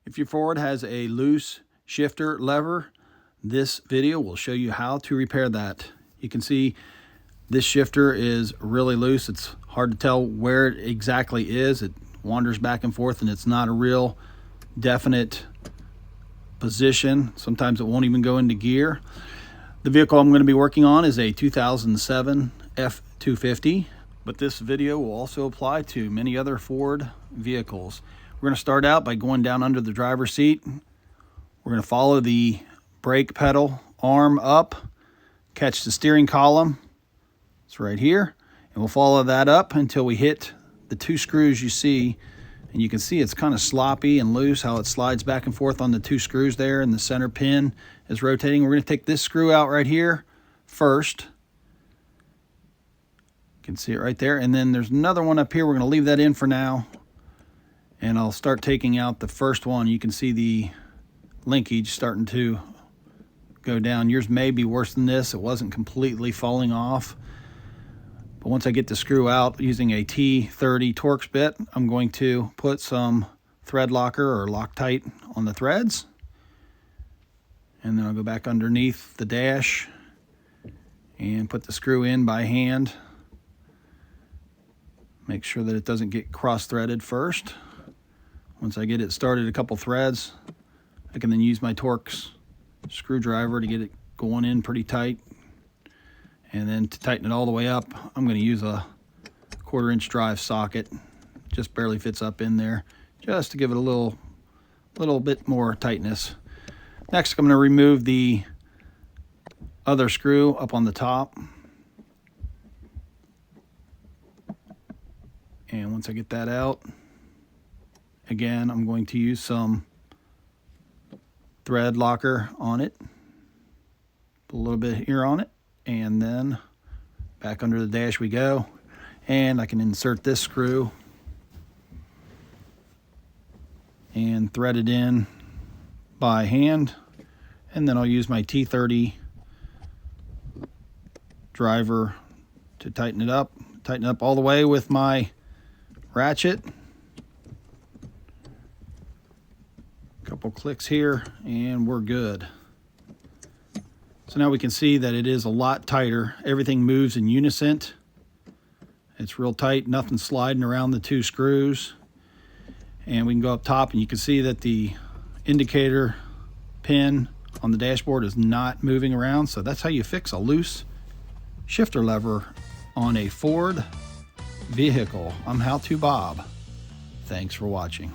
If your Ford has a loose shifter lever, this video will show you how to repair that. You can see this shifter is really loose. It's hard to tell where it exactly is. It wanders back and forth and it's not a real definite position. Sometimes it won't even go into gear. The vehicle I'm going to be working on is a 2007 F250, but this video will also apply to many other Ford vehicles. We're going to start out by going down under the driver's seat. We're going to follow the brake pedal arm up, catch the steering column. It's right here. And we'll follow that up until we hit the two screws you see. And you can see it's kind of sloppy and loose how it slides back and forth on the two screws there, and the center pin is rotating. We're going to take this screw out right here first. You can see it right there. And then there's another one up here. We're going to leave that in for now. And I'll start taking out the first one. You can see the linkage starting to go down. Yours may be worse than this. It wasn't completely falling off. But once I get the screw out using a T30 Torx bit, I'm going to put some thread locker or Loctite on the threads. And then I'll go back underneath the dash and put the screw in by hand. Make sure that it doesn't get cross-threaded first. Once I get it started a couple threads, I can then use my Torx screwdriver to get it going in pretty tight. And then to tighten it all the way up, I'm going to use a 1/4-inch drive socket. Just barely fits up in there, just to give it a little bit more tightness. Next, I'm going to remove the other screw up on the top. And once I get that out, again, I'm going to use some thread locker on it. Put a little bit here on it, and then back under the dash we go. And I can insert this screw and thread it in by hand. And then I'll use my T30 driver to tighten it up. Tighten it up all the way with my ratchet. Couple clicks here and we're good. So now we can see that it is a lot tighter. Everything moves in unison. It's real tight, nothing sliding around the two screws. And we can go up top and you can see that the indicator pin on the dashboard is not moving around. So that's how you fix a loose shifter lever on a Ford vehicle. I'm How To Bob. Thanks for watching.